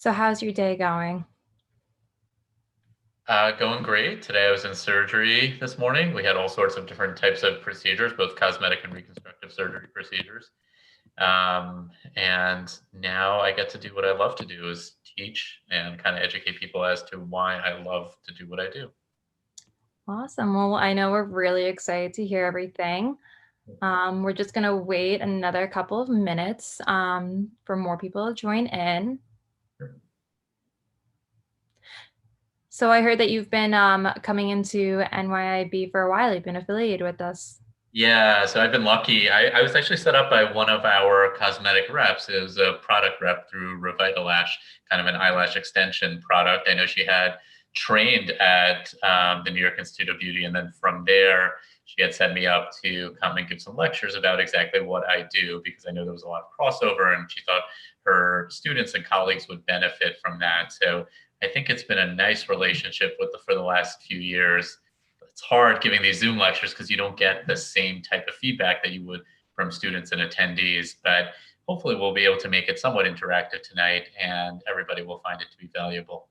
So how's your day going? Going great. Today I was in surgery this morning. We had all sorts of different types of procedures, both cosmetic and reconstructive surgery procedures. And now I get to do what I love to do is teach and kind of educate people as to why I love to do what I do. Awesome. Well, I know we're really excited to hear everything. We're just gonna wait another couple of minutes for more people to join in. So I heard that you've been coming into NYIB for a while. You've been affiliated with us. Yeah, so I've been lucky. I was actually set up by one of our cosmetic reps. It was a product rep through Revitalash, kind of an eyelash extension product. I know she had trained at the New York Institute of Beauty, and then from there, she had set me up to come and give some lectures about exactly what I do because I know there was a lot of crossover, and she thought her students and colleagues would benefit from that. So I think it's been a nice relationship for the last few years. It's hard giving these Zoom lectures because you don't get the same type of feedback that you would from students and attendees. But hopefully, we'll be able to make it somewhat interactive tonight, and everybody will find it to be valuable.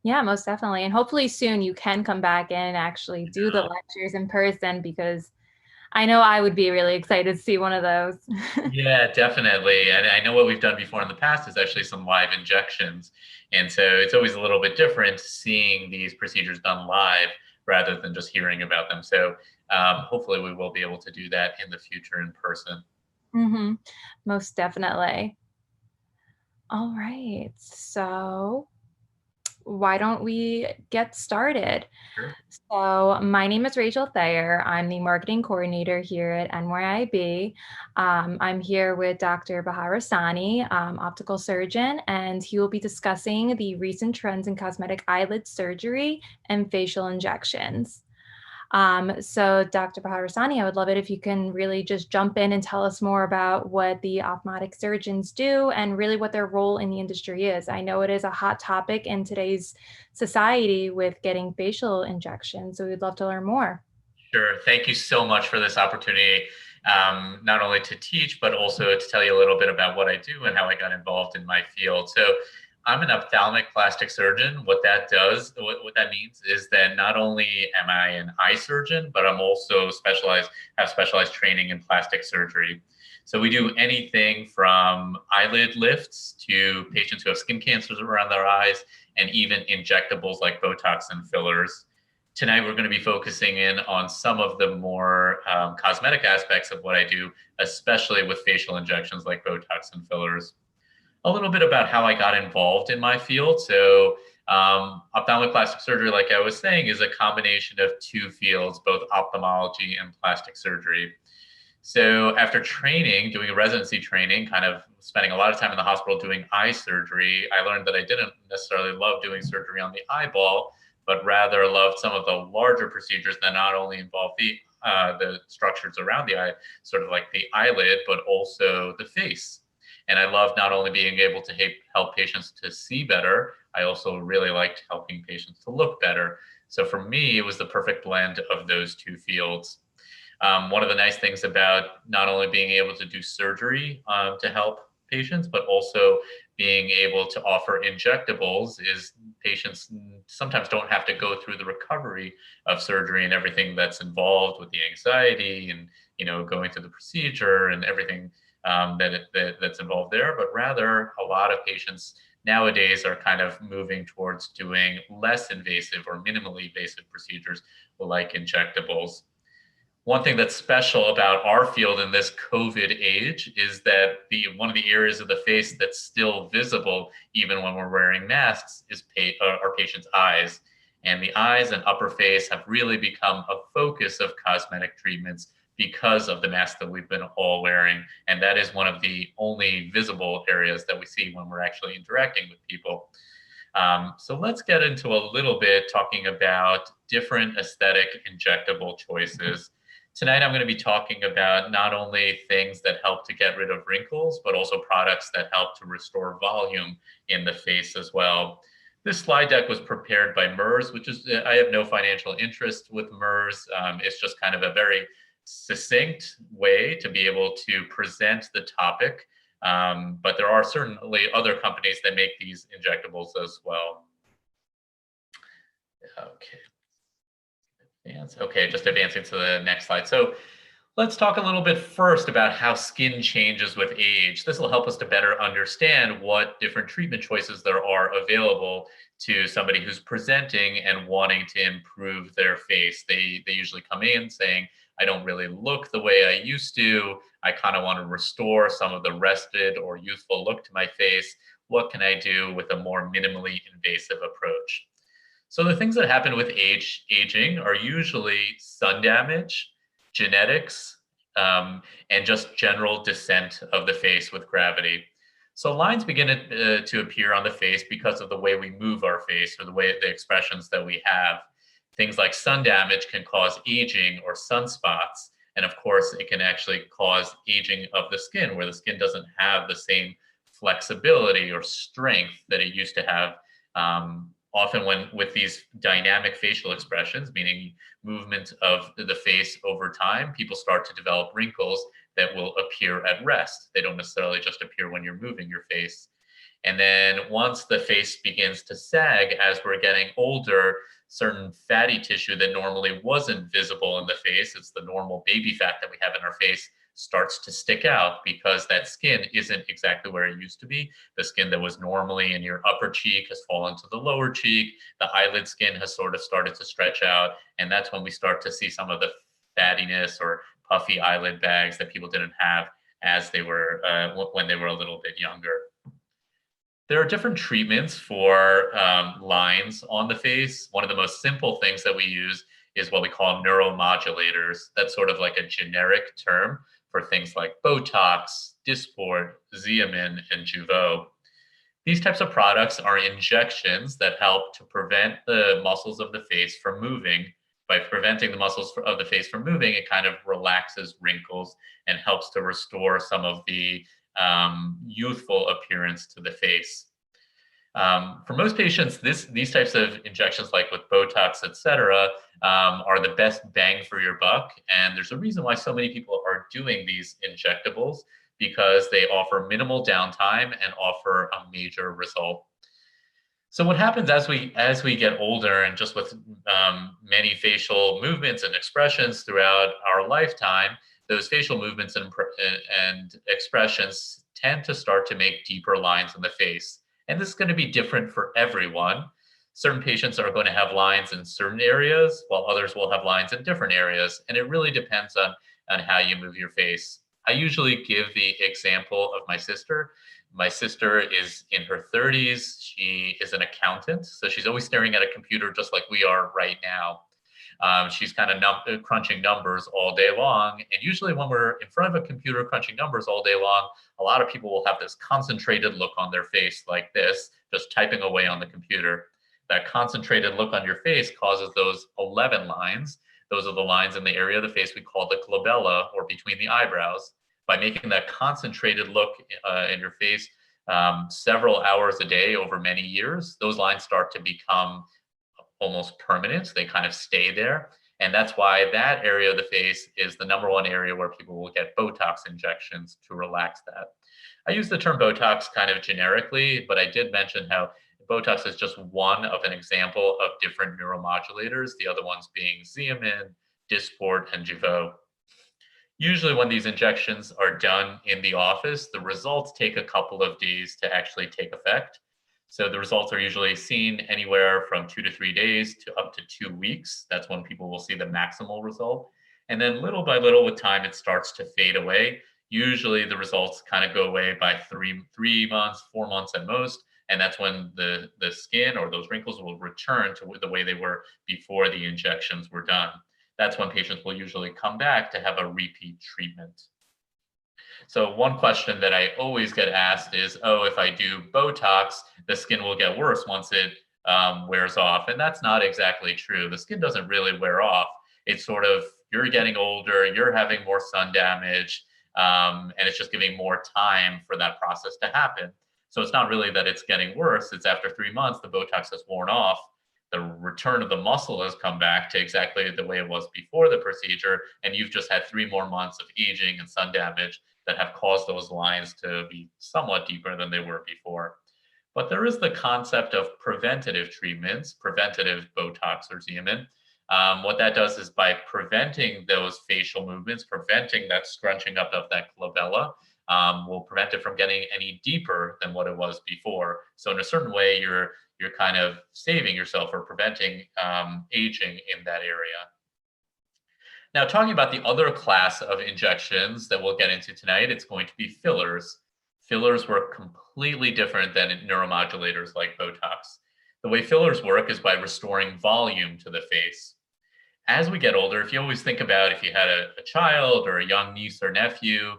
Yeah, most definitely. And hopefully soon you can come back in and actually do the lectures in person because I know I would be really excited to see one of those. Yeah, definitely. And I know what we've done before in the past is actually some live injections. And so it's always a little bit different seeing these procedures done live rather than just hearing about them. So hopefully we will be able to do that in the future in person. hmm Most definitely. All right. So why don't we get started? Sure. So, my name is Rachel Thayer. I'm the marketing coordinator here at NYIB. I'm here with Dr. Baharestani, optical surgeon, and he will be discussing the recent trends in cosmetic eyelid surgery and facial injections. So, Dr. Baharasani, I would love it if you can really just jump in and tell us more about what the ophthalmic surgeons do and really what their role in the industry is. I know it is a hot topic in today's society with getting facial injections, so we'd love to learn more. Sure. Thank you so much for this opportunity, not only to teach, but also to tell you a little bit about what I do and how I got involved in my field. So, I'm an ophthalmic plastic surgeon. What that does, what that means is that not only am I an eye surgeon, but I'm also have specialized training in plastic surgery. So, we do anything from eyelid lifts to patients who have skin cancers around their eyes, and even injectables like Botox and fillers. Tonight, we're going to be focusing in on some of the more cosmetic aspects of what I do, especially with facial injections like Botox and fillers. A little bit about how I got involved in my field. So, ophthalmic plastic surgery, like I was saying, is a combination of two fields, both ophthalmology and plastic surgery. So, after training, doing a residency training, kind of spending a lot of time in the hospital doing eye surgery, I learned that I didn't necessarily love doing surgery on the eyeball, but rather loved some of the larger procedures that not only involve the structures around the eye, sort of like the eyelid, but also the face. And I love not only being able to help patients to see better, I also really liked helping patients to look better. So for me, it was the perfect blend of those two fields. One of the nice things about not only being able to do surgery to help patients, but also being able to offer injectables is patients sometimes don't have to go through the recovery of surgery and everything that's involved with the anxiety and going through the procedure and everything that's involved there, but rather a lot of patients nowadays are kind of moving towards doing less invasive or minimally invasive procedures like injectables. One thing that's special about our field in this COVID age is that one of the areas of the face that's still visible, even when we're wearing masks, is our patient's eyes. And the eyes and upper face have really become a focus of cosmetic treatments because of the mask that we've been all wearing. And that is one of the only visible areas that we see when we're actually interacting with people. So let's get into a little bit talking about different aesthetic injectable choices. Tonight, I'm going to be talking about not only things that help to get rid of wrinkles, but also products that help to restore volume in the face as well. This slide deck was prepared by MERS, which is, I have no financial interest with MERS. It's just kind of a very succinct way to be able to present the topic But there are certainly other companies that make these injectables as well. Okay. Okay, just advancing to the next slide. So let's talk a little bit first about how skin changes with age. This will help us to better understand what different treatment choices there are available to somebody who's presenting and wanting to improve their face. They usually come in saying, I don't really look the way I used to. I kind of want to restore some of the rested or youthful look to my face. What can I do with a more minimally invasive approach? So the things that happen with aging are usually sun damage, genetics, and just general descent of the face with gravity. So lines begin to appear on the face because of the way we move our face or the expressions that we have. Things like sun damage can cause aging or sunspots. And of course, it can actually cause aging of the skin where the skin doesn't have the same flexibility or strength that it used to have. Often with these dynamic facial expressions, meaning movement of the face over time, people start to develop wrinkles that will appear at rest. They don't necessarily just appear when you're moving your face. And then once the face begins to sag as we're getting older, certain fatty tissue that normally wasn't visible in the face, it's the normal baby fat that we have in our face, starts to stick out because that skin isn't exactly where it used to be. The skin that was normally in your upper cheek has fallen to the lower cheek. The eyelid skin has sort of started to stretch out. And that's when we start to see some of the fattiness or puffy eyelid bags that people didn't have as they were when they were a little bit younger. There are different treatments for lines on the face. One of the most simple things that we use is what we call neuromodulators. That's sort of like a generic term for things like Botox, Dysport, Regimen, and Jeuveau. These types of products are injections that help to prevent the muscles of the face from moving. By preventing the muscles of the face from moving, it kind of relaxes wrinkles and helps to restore some of the youthful appearance to the face. For most patients, these types of injections, like with Botox, et cetera, are the best bang for your buck. And there's a reason why so many people are doing these injectables, because they offer minimal downtime and offer a major result. So what happens as we get older, and just with many facial movements and expressions throughout our lifetime, those facial movements and expressions tend to start to make deeper lines in the face. And this is going to be different for everyone. Certain patients are going to have lines in certain areas, while others will have lines in different areas. And it really depends on how you move your face. I usually give the example of my sister. My sister is in her 30s. She is an accountant, so she's always staring at a computer just like we are right now. She's kind of crunching numbers all day long. And usually when we're in front of a computer crunching numbers all day long, a lot of people will have this concentrated look on their face like this, just typing away on the computer. That concentrated look on your face causes those 11 lines. Those are the lines in the area of the face we call the glabella, or between the eyebrows. By making that concentrated look in your face several hours a day over many years, those lines start to become almost permanent. They kind of stay there. And that's why that area of the face is the #1 area where people will get Botox injections to relax that. I use the term Botox kind of generically, but I did mention how Botox is just one of an example of different neuromodulators, the other ones being Regimen, Dysport, and Jeuveau. Usually when these injections are done in the office, the results take a couple of days to actually take effect. So the results are usually seen anywhere from 2 to 3 days to up to 2 weeks. That's when people will see the maximal result. And then little by little with time, it starts to fade away. Usually the results kind of go away by 3 months, 4 months at most. And that's when the skin or those wrinkles will return to the way they were before the injections were done. That's when patients will usually come back to have a repeat treatment. So one question that I always get asked is, oh, if I do Botox, the skin will get worse once it wears off. And that's not exactly true. The skin doesn't really wear off. It's sort of, you're getting older, you're having more sun damage, and it's just giving more time for that process to happen. So it's not really that it's getting worse. It's after 3 months, the Botox has worn off. the return of the muscle has come back to exactly the way it was before the procedure, and you've just had 3 more months of aging and sun damage that have caused those lines to be somewhat deeper than they were before. But there is the concept of preventative treatments, preventative Botox or Regimen. What that does is by preventing those facial movements, preventing that scrunching up of that glabella, will prevent it from getting any deeper than what it was before. So in a certain way, you're kind of saving yourself or preventing aging in that area. Now, talking about the other class of injections that we'll get into tonight, it's going to be fillers. Fillers work completely different than neuromodulators like Botox. The way fillers work is by restoring volume to the face. As we get older, if you always think about if you had a child or a young niece or nephew,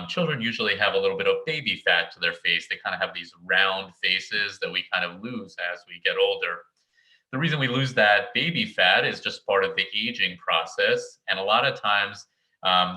children usually have a little bit of baby fat to their face. They kind of have these round faces that we kind of lose as we get older. The reason we lose that baby fat is just part of the aging process. And a lot of times,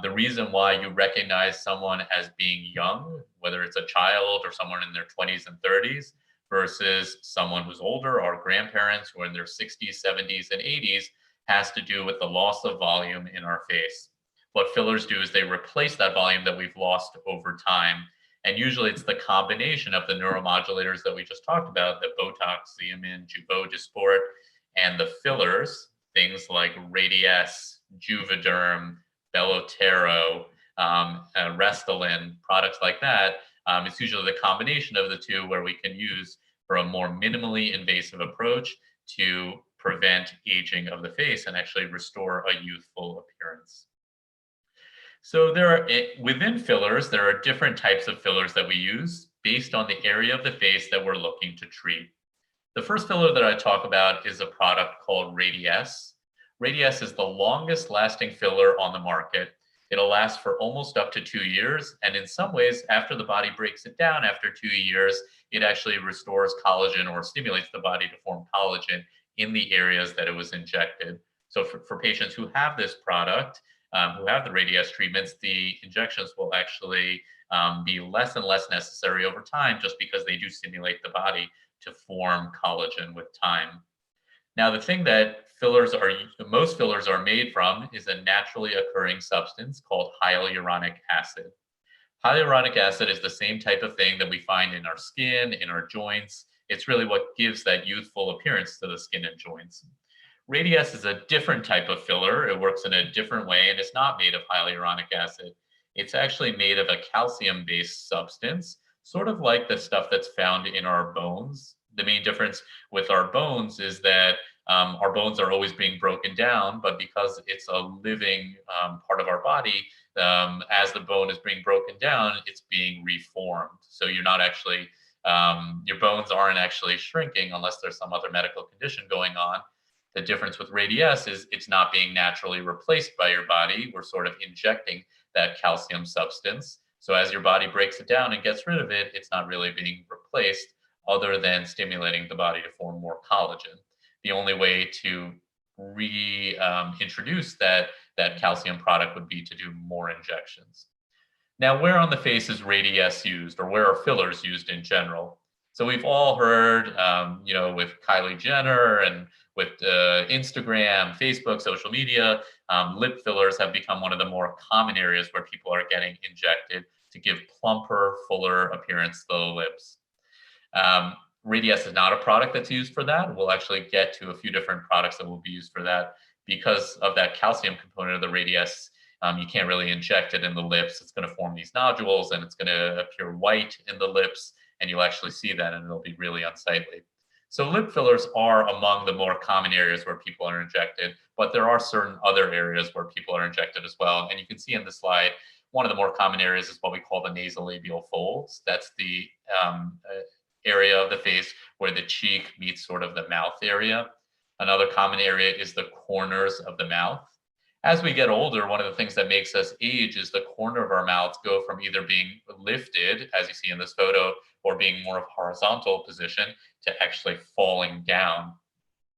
the reason why you recognize someone as being young, whether it's a child or someone in their 20s and 30s, versus someone who's older, our grandparents who are in their 60s, 70s, and 80s, has to do with the loss of volume in our face. What fillers do is they replace that volume that we've lost over time. And usually it's the combination of the neuromodulators that we just talked about, the Botox, Regimen, Jeuveau, Dysport, and the fillers, things like Radiesse, Juvederm, Bellotero, Restylane, products like that. It's usually the combination of the two where we can use for a more minimally invasive approach to prevent aging of the face and actually restore a youthful appearance. So within fillers, there are different types of fillers that we use based on the area of the face that we're looking to treat. The first filler that I talk about is a product called Radiesse. Radiesse is the longest lasting filler on the market. It'll last for almost up to 2 years. And in some ways, after the body breaks it down after 2 years, it actually restores collagen or stimulates the body to form collagen in the areas that it was injected. So for patients who have this product, who have the Radiesse treatments, the injections will actually be less and less necessary over time just because they do stimulate the body to form collagen with time. Now, the thing that most fillers are made from is a naturally occurring substance called hyaluronic acid. Hyaluronic acid is the same type of thing that we find in our skin, in our joints. It's really what gives that youthful appearance to the skin and joints. Radiesse is a different type of filler. It works in a different way, and it's not made of hyaluronic acid. It's actually made of a calcium-based substance, sort of like the stuff that's found in our bones. The main difference with our bones is that our bones are always being broken down, but because it's a living part of our body, as the bone is being broken down, it's being reformed. So you're not actually, your bones aren't actually shrinking unless there's some other medical condition going on. The difference with Radiesse is it's not being naturally replaced by your body. We're sort of injecting that calcium substance. So as your body breaks it down and gets rid of it, it's not really being replaced other than stimulating the body to form more collagen. The only way to reintroduce that calcium product would be to do more injections. Now, where on the face is Radiesse used, or where are fillers used in general? So we've all heard, with Kylie Jenner and with Instagram, Facebook, social media, lip fillers have become one of the more common areas where people are getting injected to give plumper, fuller appearance to the lips. Radiesse is not a product that's used for that. We'll actually get to a few different products that will be used for that. Because of that calcium component of the Radiesse, you can't really inject it in the lips. It's going to form these nodules and it's going to appear white in the lips, and you'll actually see that and it'll be really unsightly. So lip fillers are among the more common areas where people are injected, but there are certain other areas where people are injected as well. And you can see in the slide, one of the more common areas is what we call the nasolabial folds. That's the area of the face where the cheek meets sort of the mouth area. Another common area is the corners of the mouth. As we get older, one of the things that makes us age is the corner of our mouths go from either being lifted, as you see in this photo, or being more of a horizontal position to actually falling down.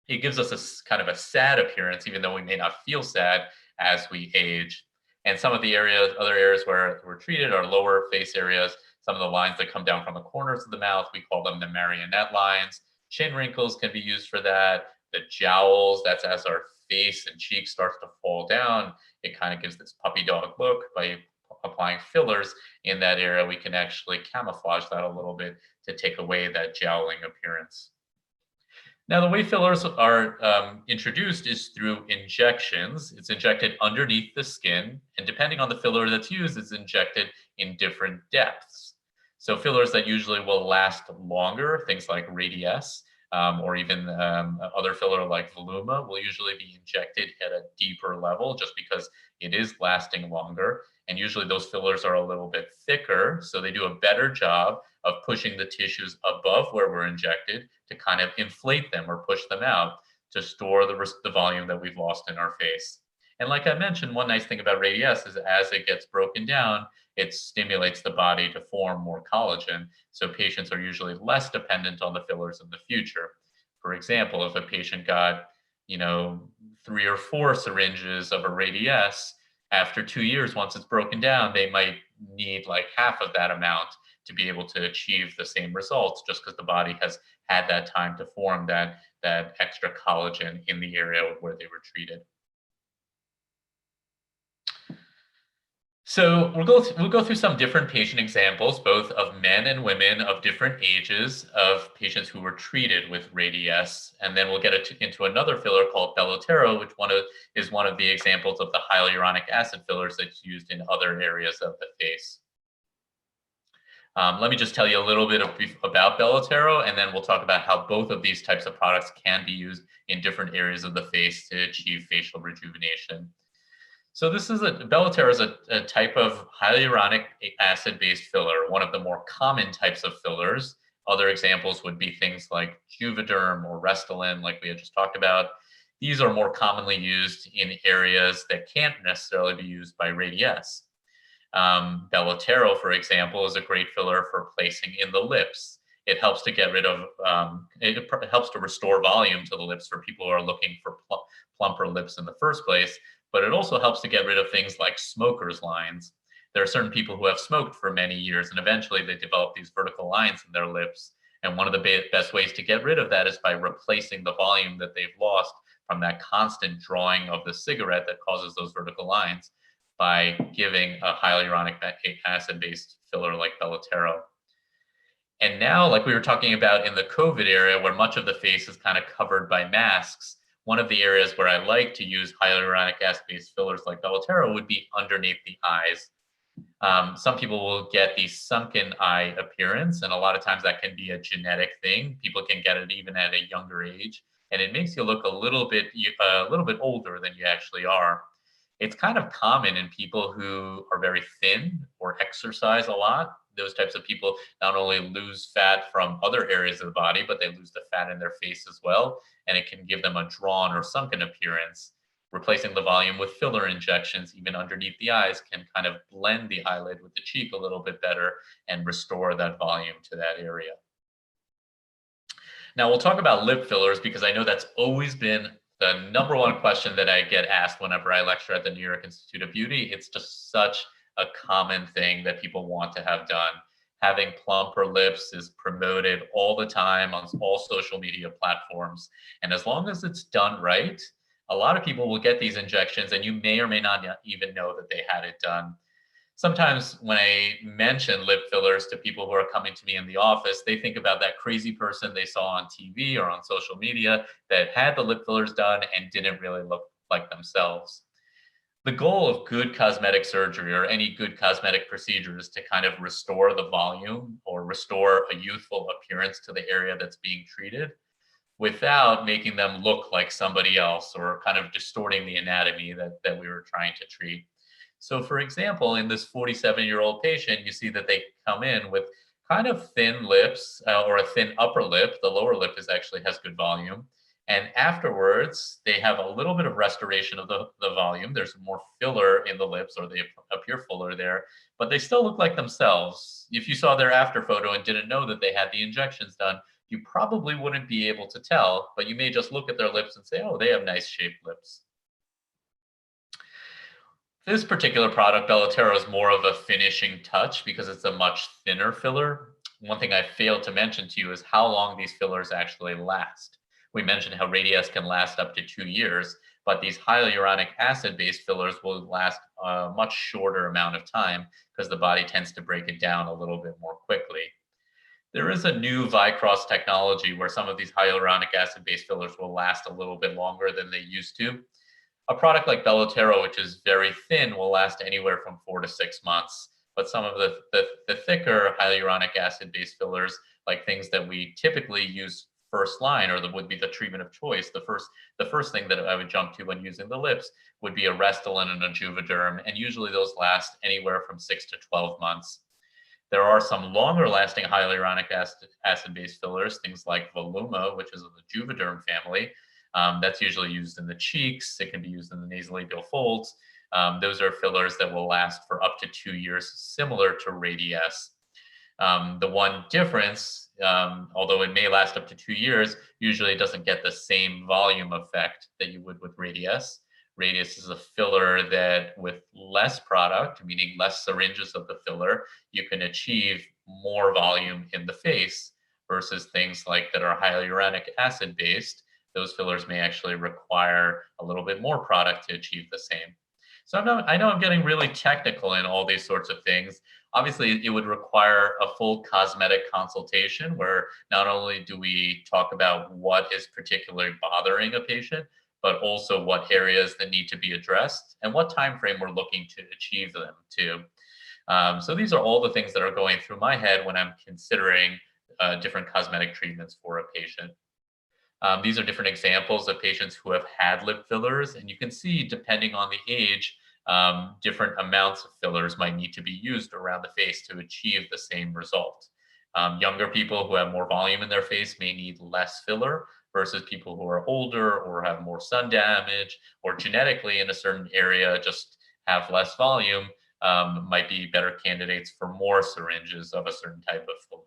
It gives us a kind of a sad appearance, even though we may not feel sad as we age. And some of the other areas where we're treated are lower face areas. Some of the lines that come down from the corners of the mouth, we call them the marionette lines. Chin wrinkles can be used for that. the jowls. That's as our face and cheeks starts to fall down. It kind of gives this puppy dog look. By applying fillers in that area, we can actually camouflage that a little bit to take away that jowling appearance. Now, the way fillers are introduced is through injections. It's injected underneath the skin, and depending on the filler that's used, it's injected in different depths. So fillers that usually will last longer, things like Radiesse, or even other filler like Voluma, will usually be injected at a deeper level just because it is lasting longer. And usually those fillers are a little bit thicker, so they do a better job of pushing the tissues above where we're injected to kind of inflate them or push them out to store the volume that we've lost in our face. And like I mentioned, one nice thing about Radiesse is as it gets broken down, it stimulates the body to form more collagen. So patients are usually less dependent on the fillers in the future. For example, if a patient got, 3 or 4 syringes of a Radiesse, after 2 years, once it's broken down, they might need like half of that amount to be able to achieve the same results, just because the body has had that time to form that extra collagen in the area where they were treated. So we'll go through some different patient examples, both of men and women of different ages, of patients who were treated with Radiesse, and then we'll get into another filler called Belotero, which is one of the examples of the hyaluronic acid fillers that's used in other areas of the face. Let me just tell you a little bit about Belotero, and then we'll talk about how both of these types of products can be used in different areas of the face to achieve facial rejuvenation. So Belotero is a type of hyaluronic acid-based filler, one of the more common types of fillers. Other examples would be things like Juvederm or Restylane, like we had just talked about. These are more commonly used in areas that can't necessarily be used by Radiesse. Belotero, for example, is a great filler for placing in the lips. It helps to get rid of, it helps to restore volume to the lips for people who are looking for plumper lips in the first place, but it also helps to get rid of things like smoker's lines. There are certain people who have smoked for many years, and eventually they develop these vertical lines in their lips. And one of the best ways to get rid of that is by replacing the volume that they've lost from that constant drawing of the cigarette that causes those vertical lines by giving a hyaluronic acid-based filler like Belotero. And now, like we were talking about in the COVID area, where much of the face is kind of covered by masks, one of the areas where I like to use hyaluronic acid-based fillers like Belotero would be underneath the eyes. Some people will get the sunken eye appearance, and a lot of times that can be a genetic thing. People can get it even at a younger age, and it makes you look a little bit older than you actually are. It's kind of common in people who are very thin or exercise a lot. Those types of people not only lose fat from other areas of the body, but they lose the fat in their face as well. And it can give them a drawn or sunken appearance. Replacing the volume with filler injections, even underneath the eyes, can kind of blend the eyelid with the cheek a little bit better and restore that volume to that area. Now we'll talk about lip fillers because I know that's always been the number one question that I get asked whenever I lecture at the New York Institute of Beauty. It's just such a common thing that people want to have done. Having plumper lips is promoted all the time on all social media platforms. And as long as it's done right, a lot of people will get these injections and you may or may not even know that they had it done. Sometimes when I mention lip fillers to people who are coming to me in the office, they think about that crazy person they saw on TV or on social media that had the lip fillers done and didn't really look like themselves. The goal of good cosmetic surgery or any good cosmetic procedure is to kind of restore the volume or restore a youthful appearance to the area that's being treated without making them look like somebody else or kind of distorting the anatomy that we were trying to treat. So for example, in this 47-year-old patient, you see that they come in with kind of thin lips or a thin upper lip. The lower lip has good volume. And afterwards, they have a little bit of restoration of the volume. There's more filler in the lips, or they appear fuller there, but they still look like themselves. If you saw their after photo and didn't know that they had the injections done, you probably wouldn't be able to tell, but you may just look at their lips and say, oh, they have nice shaped lips. This particular product, Belotero, is more of a finishing touch because it's a much thinner filler. One thing I failed to mention to you is how long these fillers actually last. We mentioned how Radiesse can last up to 2 years, but these hyaluronic acid-based fillers will last a much shorter amount of time because the body tends to break it down a little bit more quickly. There is a new Vicross technology where some of these hyaluronic acid-based fillers will last a little bit longer than they used to. A product like Belotero, which is very thin, will last anywhere from 4 to 6 months. But some of the thicker hyaluronic acid-based fillers, like things that we typically use first line or that would be the treatment of choice, the first thing that I would jump to when using the lips would be a Restylane and a Juvederm, and usually those last anywhere from 6 to 12 months. There are some longer lasting hyaluronic acid-based fillers, things like Voluma, which is of the Juvederm family. That's usually used in the cheeks. It can be used in the nasolabial folds. Those are fillers that will last for up to 2 years, similar to Radiesse. The one difference, although it may last up to 2 years, usually it doesn't get the same volume effect that you would with Radiesse. Radiesse is a filler that with less product, meaning less syringes of the filler, you can achieve more volume in the face versus things like that are hyaluronic acid based. Those fillers may actually require a little bit more product to achieve the same. So I know I'm getting really technical in all these sorts of things. Obviously, it would require a full cosmetic consultation where not only do we talk about what is particularly bothering a patient, but also what areas that need to be addressed and what time frame we're looking to achieve them to. So these are all the things that are going through my head when I'm considering different cosmetic treatments for a patient. These are different examples of patients who have had lip fillers, and you can see, depending on the age, different amounts of fillers might need to be used around the face to achieve the same result. Younger people who have more volume in their face may need less filler versus people who are older or have more sun damage or genetically in a certain area just have less volume, might be better candidates for more syringes of a certain type of filler.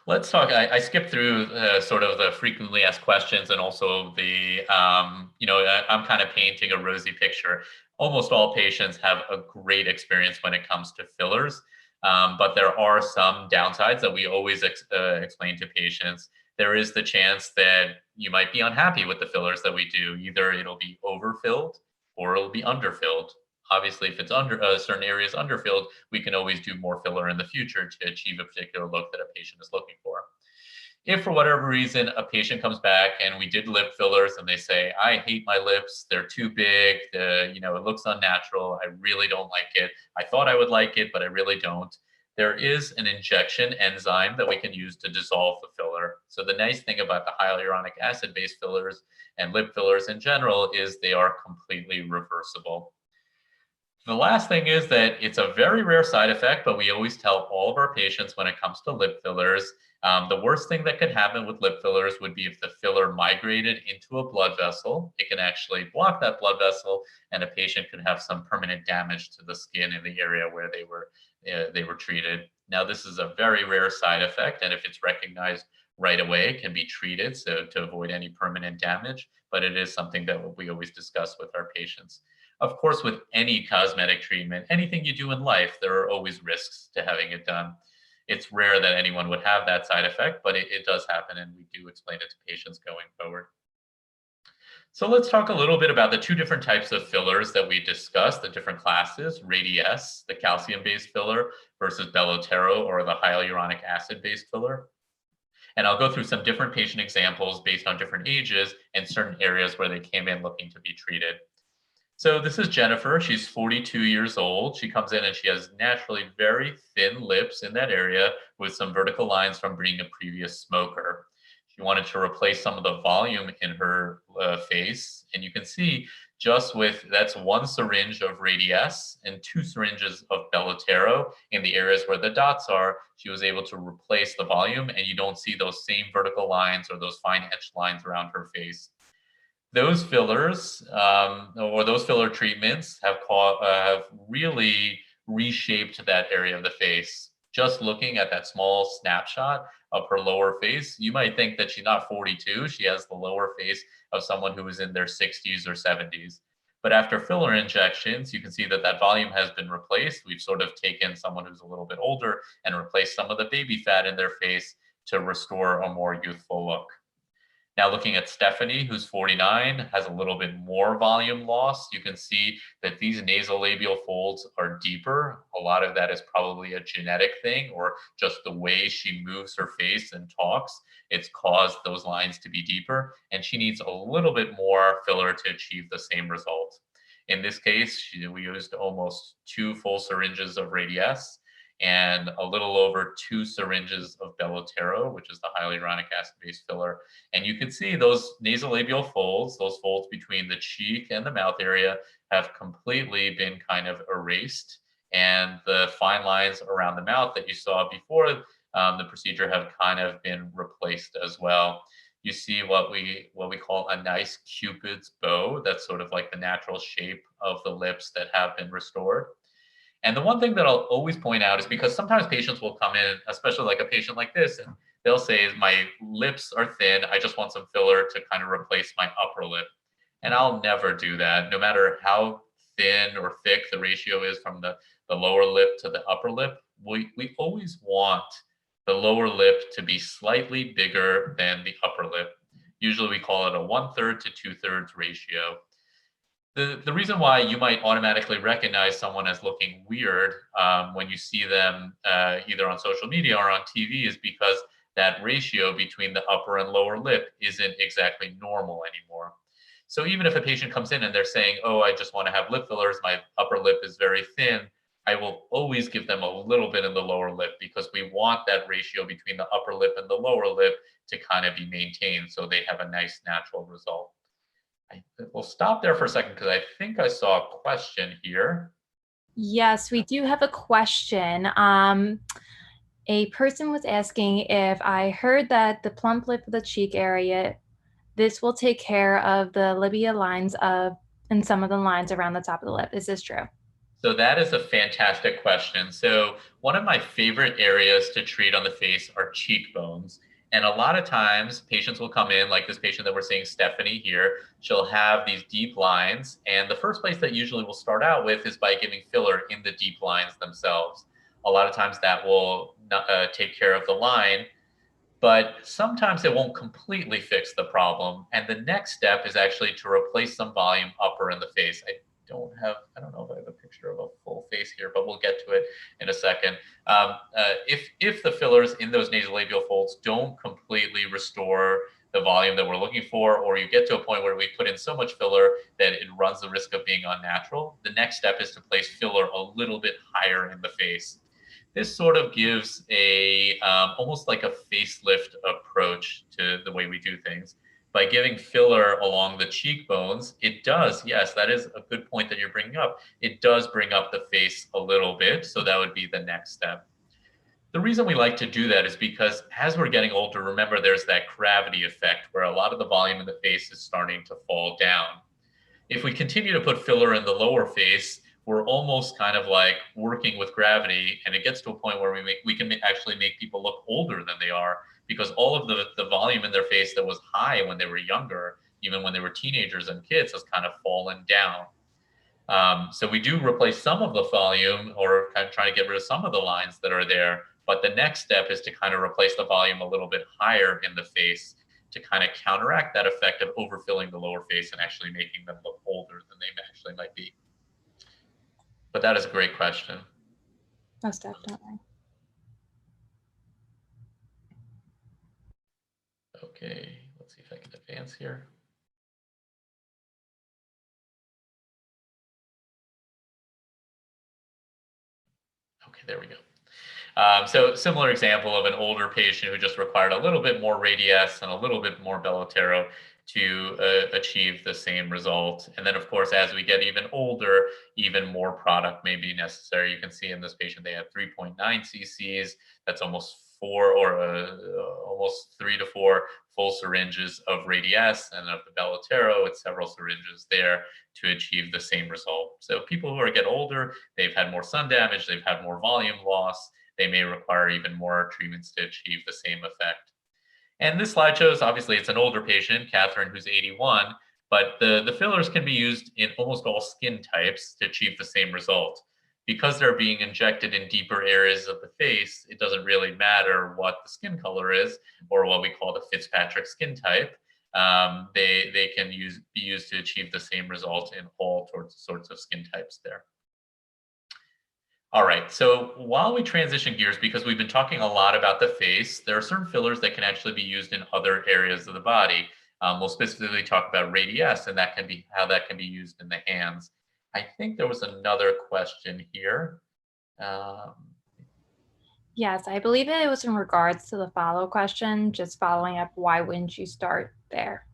Let's talk. I skipped through sort of the frequently asked questions and also the, I'm kind of painting a rosy picture. Almost all patients have a great experience when it comes to fillers, but there are some downsides that we always explain to patients. There is the chance that you might be unhappy with the fillers that we do. Either it'll be overfilled or it'll be underfilled. Obviously, if it's certain areas underfilled, we can always do more filler in the future to achieve a particular look that a patient is looking for. If for whatever reason a patient comes back and we did lip fillers and they say, I hate my lips, they're too big, it looks unnatural, I really don't like it. I thought I would like it, but I really don't. There is an injection enzyme that we can use to dissolve the filler. So the nice thing about the hyaluronic acid-based fillers and lip fillers in general is they are completely reversible. The last thing is that it's a very rare side effect, but we always tell all of our patients when it comes to lip fillers, the worst thing that could happen with lip fillers would be if the filler migrated into a blood vessel. It can actually block that blood vessel, and a patient could have some permanent damage to the skin in the area where they were treated. Now, this is a very rare side effect, and if it's recognized right away, it can be treated so to avoid any permanent damage, but it is something that we always discuss with our patients. Of course, with any cosmetic treatment, anything you do in life, there are always risks to having it done. It's rare that anyone would have that side effect, but it does happen, and we do explain it to patients going forward. So let's talk a little bit about the two different types of fillers that we discussed, the different classes, Radiesse, the calcium-based filler, versus Belotero, or the hyaluronic acid-based filler. And I'll go through some different patient examples based on different ages and certain areas where they came in looking to be treated. So this is Jennifer. She's 42 years old. She comes in and she has naturally very thin lips in that area with some vertical lines from being a previous smoker. She wanted to replace some of the volume in her face. And you can see that's one syringe of Radiesse and 2 syringes of Belotero in the areas where the dots are. She was able to replace the volume, and you don't see those same vertical lines or those fine etched lines around her face. Those fillers or those filler treatments have really reshaped that area of the face. Just looking at that small snapshot of her lower face, you might think that she's not 42. She has the lower face of someone who is in their 60s or 70s. But after filler injections, you can see that that volume has been replaced. We've sort of taken someone who's a little bit older and replaced some of the baby fat in their face. to restore a more youthful look. Now looking at Stephanie, who's 49, has a little bit more volume loss. You can see that these nasolabial folds are deeper. A lot of that is probably a genetic thing or just the way she moves her face and talks. It's caused those lines to be deeper, and she needs a little bit more filler to achieve the same result. In this case, we used almost 2 full syringes of Radiesse and a little over 2 syringes of Belotero, which is the hyaluronic acid-based filler. And you can see those nasolabial folds, those folds between the cheek and the mouth area, have completely been kind of erased. And the fine lines around the mouth that you saw before the procedure have kind of been replaced as well. You see what we call a nice Cupid's bow. That's sort of like the natural shape of the lips that have been restored. And the one thing that I'll always point out is because sometimes patients will come in, especially like a patient like this, and they'll say, my lips are thin. I just want some filler to kind of replace my upper lip. And I'll never do that, no matter how thin or thick the ratio is from the lower lip to the upper lip. We always want the lower lip to be slightly bigger than the upper lip. Usually we call it a 1/3 to 2/3 ratio. The reason why you might automatically recognize someone as looking weird when you see them either on social media or on TV is because that ratio between the upper and lower lip isn't exactly normal anymore. So even if a patient comes in and they're saying, oh, I just want to have lip fillers, my upper lip is very thin, I will always give them a little bit in the lower lip because we want that ratio between the upper lip and the lower lip to kind of be maintained so they have a nice natural result. We'll stop there for a second because I think I saw a question here. Yes, we do have a question. A person was asking if I heard that the plump lip of the cheek area, this will take care of the labia lines and some of the lines around the top of the lip. Is this true? So that is a fantastic question. So one of my favorite areas to treat on the face are cheekbones. And a lot of times patients will come in, like this patient that we're seeing, Stephanie here, she'll have these deep lines. And the first place that usually we'll start out with is by giving filler in the deep lines themselves. A lot of times that will take care of the line, but sometimes it won't completely fix the problem. And the next step is actually to replace some volume upper in the face. I don't know if I have a picture of a full face here, but we'll get to it in a second. If the fillers in those nasolabial folds don't completely restore the volume that we're looking for, or you get to a point where we put in so much filler that it runs the risk of being unnatural, the next step is to place filler a little bit higher in the face. This sort of gives a almost like a facelift approach to the way we do things. By giving filler along the cheekbones, it does, yes, that is a good point that you're bringing up. It does bring up the face a little bit, so that would be the next step. The reason we like to do that is because as we're getting older, remember there's that gravity effect where a lot of the volume in the face is starting to fall down. If we continue to put filler in the lower face, we're almost kind of like working with gravity, and it gets to a point where we can actually make people look older than they are because all of the volume in their face that was high when they were younger, even when they were teenagers and kids, has kind of fallen down. So we do replace some of the volume or kind of try to get rid of some of the lines that are there. But the next step is to kind of replace the volume a little bit higher in the face to kind of counteract that effect of overfilling the lower face and actually making them look older than they actually might be. But that is a great question. Most definitely. Okay, let's see if I can advance here. Okay, there we go. So similar example of an older patient who just required a little bit more Radiesse and a little bit more Belotero to achieve the same result. And then of course, as we get even older, even more product may be necessary. You can see in this patient, they have 3.9 cc's. That's almost almost 3 to 4 full syringes of Radiesse, and of the Belotero, it's several syringes there to achieve the same result. So people who are getting older, they've had more sun damage, they've had more volume loss, they may require even more treatments to achieve the same effect. And this slide shows, obviously, it's an older patient, Catherine, who's 81, but the fillers can be used in almost all skin types to achieve the same result. because they're being injected in deeper areas of the face, it doesn't really matter what the skin color is or what we call the Fitzpatrick skin type. They can be used to achieve the same result in all sorts of skin types there. All right, so while we transition gears, because we've been talking a lot about the face, there are certain fillers that can actually be used in other areas of the body. We'll specifically talk about Radiesse and that can be how that can be used in the hands. I think there was another question here. Yes, I believe it was in regards to the follow question, just following up, why wouldn't you start there?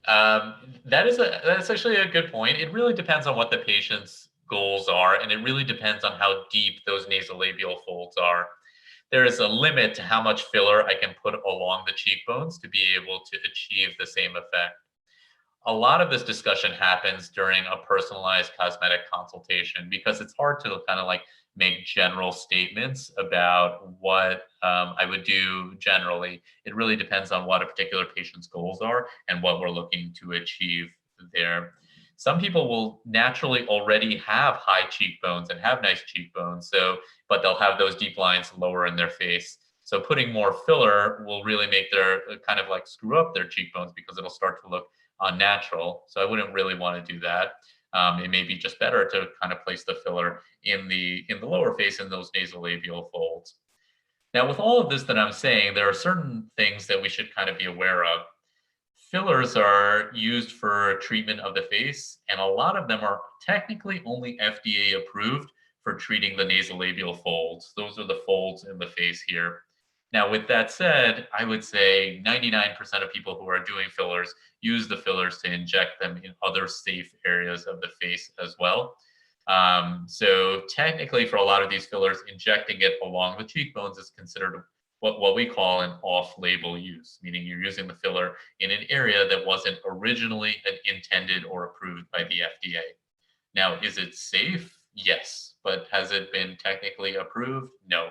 That's actually a good point. It really depends on what the patient's goals are, and it really depends on how deep those nasolabial folds are. There is a limit to how much filler I can put along the cheekbones to be able to achieve the same effect. A lot of this discussion happens during a personalized cosmetic consultation because it's hard to kind of like make general statements about what I would do generally. It really depends on what a particular patient's goals are and what we're looking to achieve there. Some people will naturally already have high cheekbones and have nice cheekbones, but they'll have those deep lines lower in their face. So putting more filler will really make their kind of like screw up their cheekbones because it'll start to look unnatural. So I wouldn't really want to do that. It may be just better to kind of place the filler in the lower face in those nasolabial folds. Now, with all of this that I'm saying, there are certain things that we should kind of be aware of. Fillers are used for treatment of the face, and a lot of them are technically only FDA approved for treating the nasolabial folds. Those are the folds in the face here. Now, with that said, I would say 99% of people who are doing fillers use the fillers to inject them in other safe areas of the face as well. So technically, for a lot of these fillers, injecting it along the cheekbones is considered what we call an off-label use, meaning you're using the filler in an area that wasn't originally intended or approved by the FDA. Now, is it safe? Yes. But has it been technically approved? No.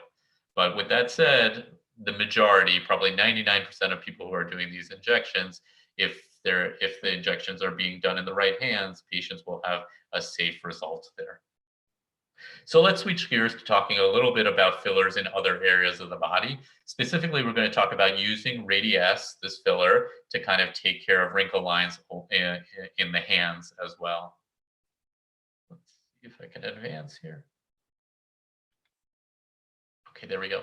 But with that said, the majority, probably 99% of people who are doing these injections, if the injections are being done in the right hands, patients will have a safe result there. So let's switch gears to talking a little bit about fillers in other areas of the body. Specifically, we're going to talk about using Radiesse, this filler, to kind of take care of wrinkle lines in the hands as well. Let's see if I can advance here. Okay, there we go.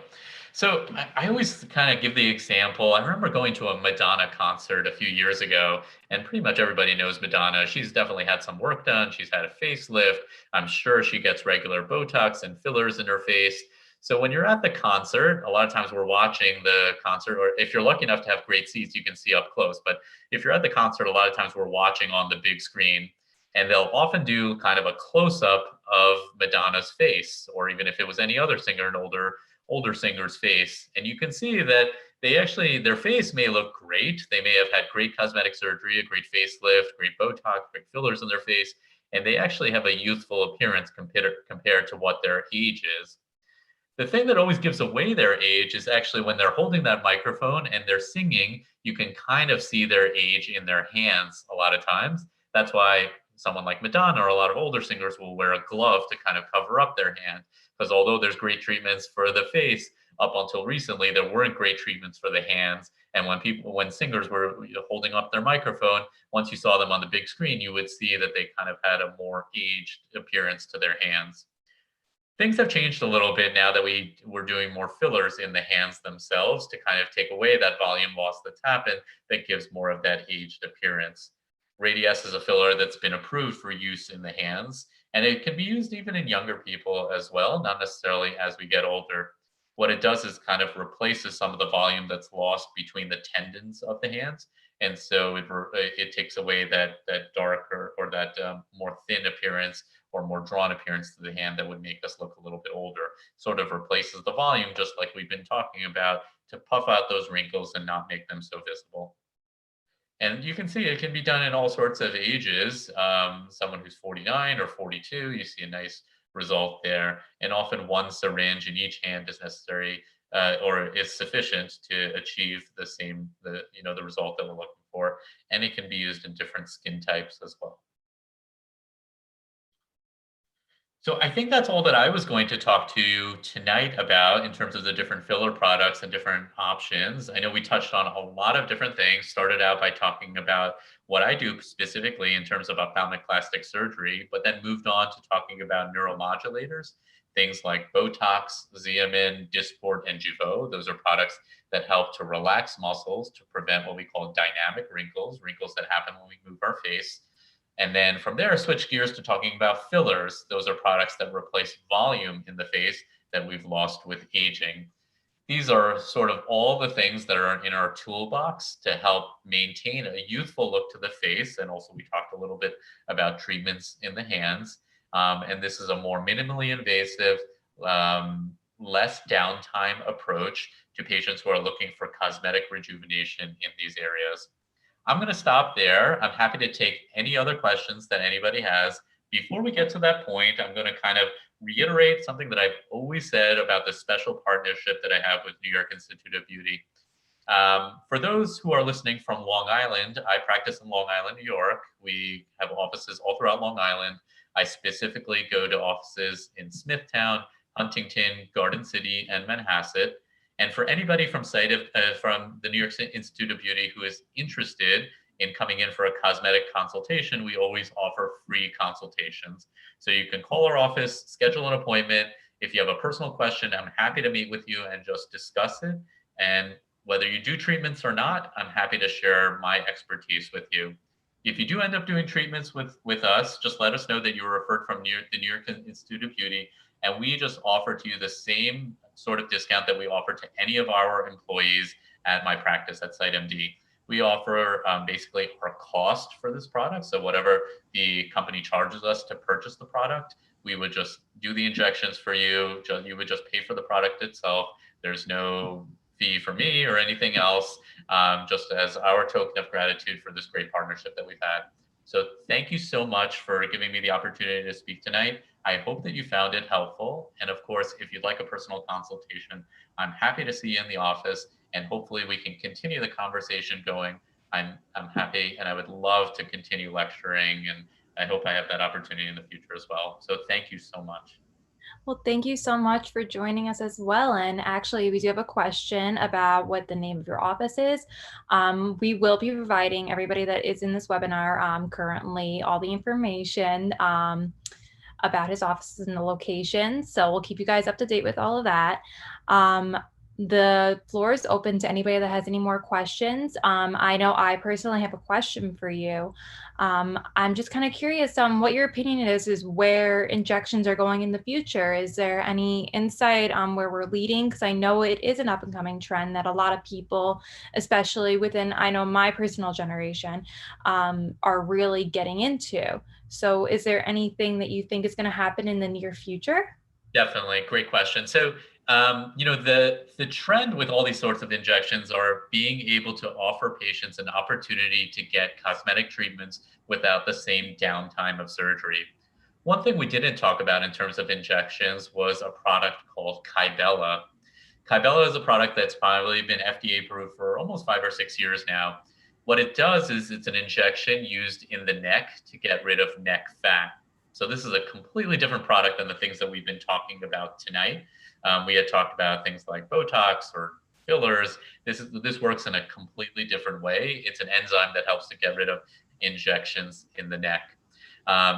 So I always kind of give the example. I remember going to a Madonna concert a few years ago, and pretty much everybody knows Madonna. She's definitely had some work done. She's had a facelift. I'm sure she gets regular Botox and fillers in her face. So when you're at the concert, a lot of times we're watching the concert, or if you're lucky enough to have great seats, you can see up close. But if you're at the concert, a lot of times we're watching on the big screen. And they'll often do kind of a close-up of Madonna's face, or even if it was any other singer, an older singer's face. And you can see that their face may look great. They may have had great cosmetic surgery, a great facelift, great Botox, great fillers in their face, and they actually have a youthful appearance compared to what their age is. The thing that always gives away their age is actually when they're holding that microphone and they're singing, you can kind of see their age in their hands a lot of times. That's why someone like Madonna or a lot of older singers will wear a glove to kind of cover up their hand. Because although there's great treatments for the face, up until recently, there weren't great treatments for the hands. And when singers were holding up their microphone, once you saw them on the big screen, you would see that they kind of had a more aged appearance to their hands. Things have changed a little bit now that we're doing more fillers in the hands themselves to kind of take away that volume loss that's happened that gives more of that aged appearance. Radiesse is a filler that's been approved for use in the hands, and it can be used even in younger people as well, not necessarily as we get older. What it does is kind of replaces some of the volume that's lost between the tendons of the hands, and so it takes away that darker or that more thin appearance or more drawn appearance to the hand that would make us look a little bit older. Sort of replaces the volume, just like we've been talking about, to puff out those wrinkles and not make them so visible. And you can see it can be done in all sorts of ages. Someone who's 49 or 42, you see a nice result there. And often one syringe in each hand is necessary or is sufficient to achieve the result that we're looking for. And it can be used in different skin types as well. So I think that's all that I was going to talk to you tonight about in terms of the different filler products and different options. I know we touched on a lot of different things, started out by talking about what I do specifically in terms of ophthalmic plastic surgery, but then moved on to talking about neuromodulators, things like Botox, Xeomin, Dysport, and Jeuveau. Those are products that help to relax muscles to prevent what we call dynamic wrinkles, wrinkles that happen when we move our face. And then from there, switch gears to talking about fillers. Those are products that replace volume in the face that we've lost with aging. These are sort of all the things that are in our toolbox to help maintain a youthful look to the face. And also, we talked a little bit about treatments in the hands. And this is a more minimally invasive, less downtime approach to patients who are looking for cosmetic rejuvenation in these areas. I'm going to stop there. I'm happy to take any other questions that anybody has. Before we get to that point, I'm going to kind of reiterate something that I've always said about the special partnership that I have with New York Institute of Beauty. For those who are listening from Long Island, I practice in Long Island, New York. We have offices all throughout Long Island. I specifically go to offices in Smithtown, Huntington, Garden City, and Manhasset. And for anybody from from the New York Institute of Beauty who is interested in coming in for a cosmetic consultation, we always offer free consultations. So you can call our office, schedule an appointment. If you have a personal question, I'm happy to meet with you and just discuss it. And whether you do treatments or not, I'm happy to share my expertise with you. If you do end up doing treatments with us, just let us know that you were referred from the New York Institute of Beauty, and we just offer to you the same sort of discount that we offer to any of our employees at my practice at SiteMD. We offer basically our cost for this product. So whatever the company charges us to purchase the product, we would just do the injections for you. You would just pay for the product itself. There's no fee for me or anything else, just as our token of gratitude for this great partnership that we've had. So thank you so much for giving me the opportunity to speak tonight. I hope that you found it helpful. And of course, if you'd like a personal consultation, I'm happy to see you in the office, and hopefully we can continue the conversation going. I'm happy, and I would love to continue lecturing, and I hope I have that opportunity in the future as well. So thank you so much. Well, thank you so much for joining us as well. And actually, we do have a question about what the name of your office is. We will be providing everybody that is in this webinar currently all the information about his offices and the location. So we'll keep you guys up to date with all of that. The floor is open to anybody that has any more questions. I know I personally have a question for you. I'm just kind of curious on what your opinion is where injections are going in the future. Is there any insight on where we're leading? Because I know it is an up and coming trend that a lot of people, especially within, I know my personal generation, are really getting into. So is there anything that you think is going to happen in the near future? Definitely. Great question. So, the trend with all these sorts of injections are being able to offer patients an opportunity to get cosmetic treatments without the same downtime of surgery. One thing we didn't talk about in terms of injections was a product called Kubella. Kubella is a product that's probably been FDA approved for almost 5 or 6 years now. What it does is it's an injection used in the neck to get rid of neck fat. So this is a completely different product than the things that we've been talking about tonight. We had talked about things like Botox or fillers. This works in a completely different way. It's an enzyme that helps to get rid of injections in the neck.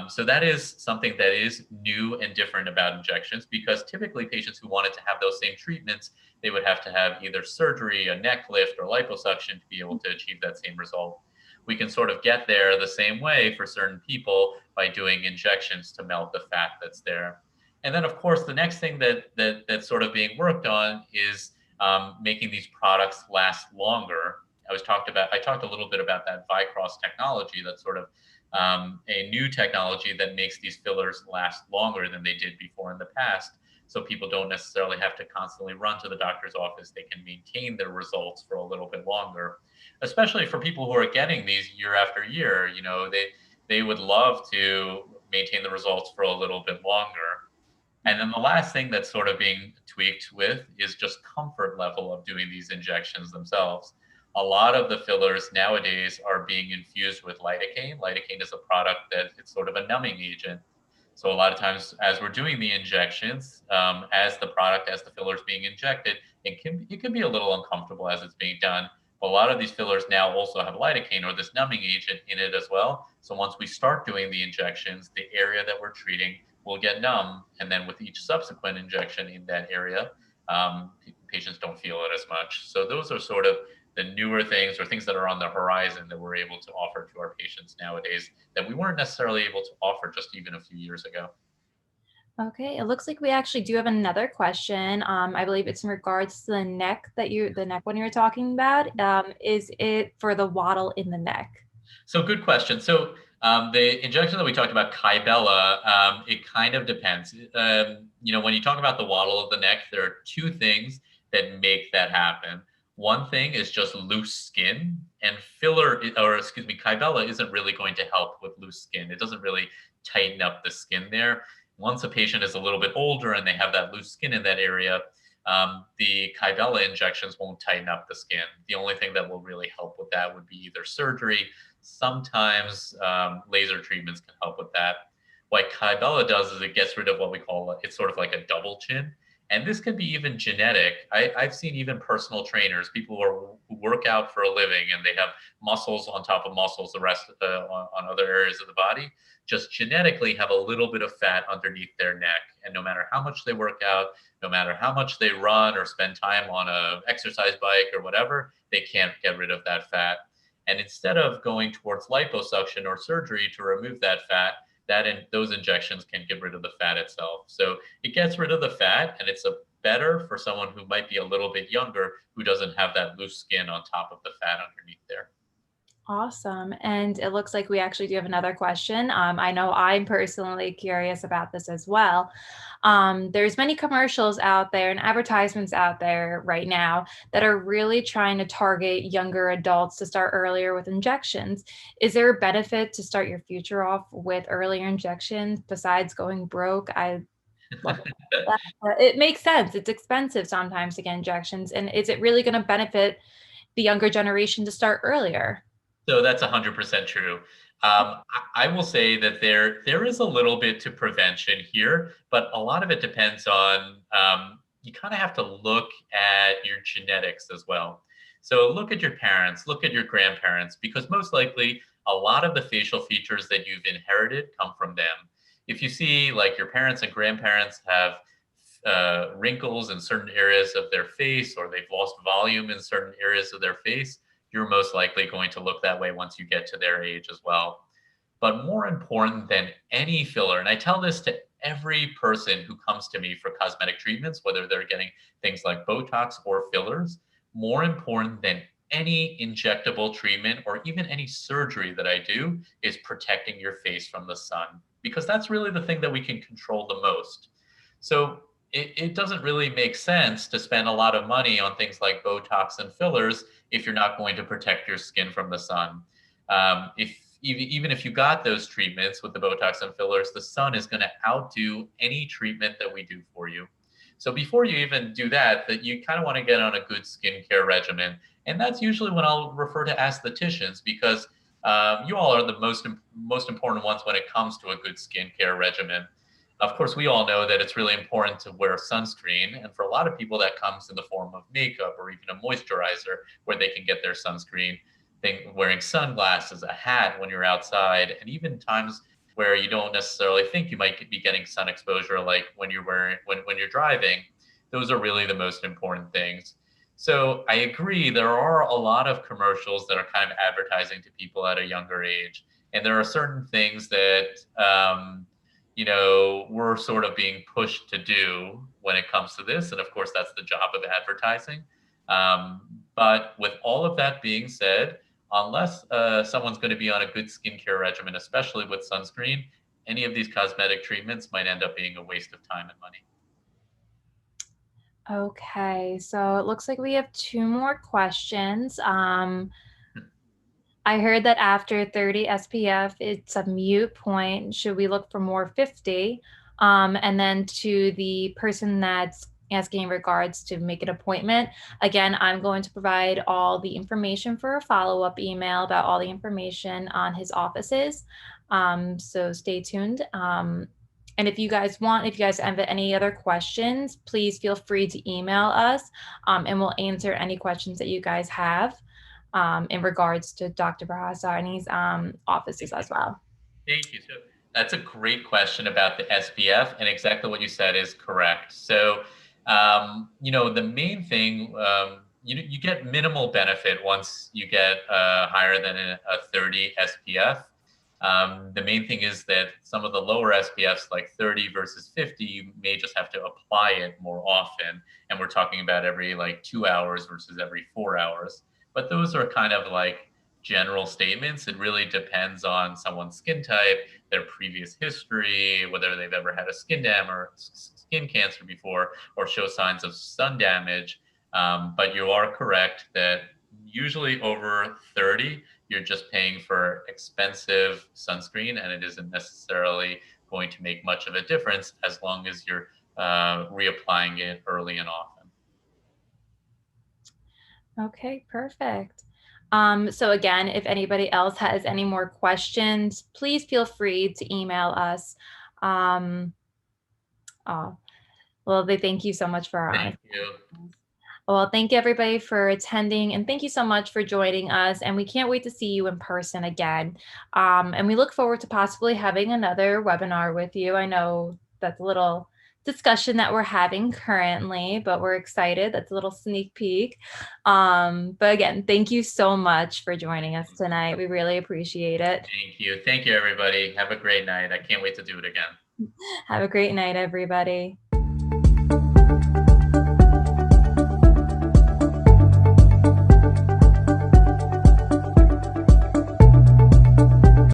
So that is something that is new and different about injections, because typically patients who wanted to have those same treatments, they would have to have either surgery, a neck lift, or liposuction to be able to achieve that same result. We can sort of get there the same way for certain people by doing injections to melt the fat that's there. And then, of course, the next thing that's sort of being worked on is making these products last longer. I talked a little bit about that Vicross technology. That's sort of a new technology that makes these fillers last longer than they did before in the past. So people don't necessarily have to constantly run to the doctor's office. They can maintain their results for a little bit longer, especially for people who are getting these year after year. They would love to maintain the results for a little bit longer. And then the last thing that's sort of being tweaked with is just comfort level of doing these injections themselves. A lot of the fillers nowadays are being infused with lidocaine. Lidocaine is a product that it's sort of a numbing agent. So a lot of times as we're doing the injections, as the filler is being injected, it can be a little uncomfortable as it's being done. But a lot of these fillers now also have lidocaine or this numbing agent in it as well. So once we start doing the injections, the area that we're treating will get numb. And then with each subsequent injection in that area, patients don't feel it as much. So those are sort of the newer things or things that are on the horizon that we're able to offer to our patients nowadays that we weren't necessarily able to offer just even a few years ago. Okay, it looks like we actually do have another question. I believe it's in regards to the neck the neck one you were talking about. Is it for the waddle in the neck? So good question. So the injection that we talked about, Kybella, it kind of depends. When you talk about the waddle of the neck, there are two things that make that happen. One thing is just loose skin, and Kybella isn't really going to help with loose skin. It doesn't really tighten up the skin there. Once a patient is a little bit older and they have that loose skin in that area, the Kybella injections won't tighten up the skin. The only thing that will really help with that would be either surgery. Sometimes laser treatments can help with that. What Kybella does is it gets rid of what we call, it's sort of like a double chin. And this can be even genetic. I've seen even personal trainers, people who work out for a living and they have muscles on top of muscles, the rest on other areas of the body, just genetically have a little bit of fat underneath their neck. And no matter how much they work out, no matter how much they run or spend time on a exercise bike or whatever, they can't get rid of that fat. And instead of going towards liposuction or surgery to remove that fat, those injections can get rid of the fat itself. So it gets rid of the fat, and it's better for someone who might be a little bit younger, who doesn't have that loose skin on top of the fat underneath there. Awesome. And it looks like we actually do have another question. I know I'm personally curious about this as well. There's many commercials out there and advertisements out there right now that are really trying to target younger adults to start earlier with injections. Is there a benefit to start your future off with earlier injections besides going broke? I love that. It makes sense. It's expensive sometimes to get injections. And is it really going to benefit the younger generation to start earlier? So that's 100% true. I will say that there is a little bit to prevention here, but a lot of it depends on you kind of have to look at your genetics as well. So look at your parents, look at your grandparents, because most likely a lot of the facial features that you've inherited come from them. If you see like your parents and grandparents have wrinkles in certain areas of their face, or they've lost volume in certain areas of their face, you're most likely going to look that way once you get to their age as well. But more important than any filler, and I tell this to every person who comes to me for cosmetic treatments, whether they're getting things like Botox or fillers, more important than any injectable treatment or even any surgery that I do is protecting your face from the sun, because that's really the thing that we can control the most. So it doesn't really make sense to spend a lot of money on things like Botox and fillers if you're not going to protect your skin from the sun. Even if you got those treatments with the Botox and fillers, the sun is going to outdo any treatment that we do for you. So before you even do that you kind of want to get on a good skincare regimen. And that's usually when I'll refer to aestheticians, because you all are the most important ones when it comes to a good skincare regimen. Of course, we all know that it's really important to wear sunscreen. And for a lot of people, that comes in the form of makeup or even a moisturizer where they can get their sunscreen. Wearing sunglasses, a hat when you're outside, and even times where you don't necessarily think you might be getting sun exposure, like when you're driving. Those are really the most important things. So I agree, there are a lot of commercials that are kind of advertising to people at a younger age. And there are certain things that we're sort of being pushed to do when it comes to this. And of course, that's the job of advertising. But with all of that being said, unless someone's going to be on a good skincare regimen, especially with sunscreen, any of these cosmetic treatments might end up being a waste of time and money. Okay, so it looks like we have two more questions. I heard that after 30 SPF, it's a mute point. Should we look for more 50? And then to the person that's asking in regards to make an appointment, again, I'm going to provide all the information for a follow-up email about all the information on his offices. So stay tuned. And if you guys have any other questions, please feel free to email us, and we'll answer any questions that you guys have in regards to Dr. Baharestani's offices as well. Thank you. So that's a great question about the SPF, and exactly what you said is correct. So, the main thing, you get minimal benefit once you get higher than a 30 SPF. The main thing is that some of the lower SPFs, like 30 versus 50, you may just have to apply it more often. And we're talking about every like 2 hours versus every 4 hours. But those are kind of like general statements. It really depends on someone's skin type, their previous history, whether they've ever had a skin dam or skin cancer before, or show signs of sun damage. But you are correct that usually over 30, you're just paying for expensive sunscreen, and it isn't necessarily going to make much of a difference as long as you're reapplying it early and often. Okay, perfect. So again, if anybody else has any more questions, please feel free to email us. Well, they thank you so much for our Thank honest. you. Well, thank you everybody for attending, and thank you so much for joining us. And we can't wait to see you in person again. And we look forward to possibly having another webinar with you. I know that's a little discussion that we're having currently, but we're excited. That's a little sneak peek. But again, thank you so much for joining us tonight. We really appreciate it. Thank you. Thank you, everybody. Have a great night. I can't wait to do it again. Have a great night, everybody.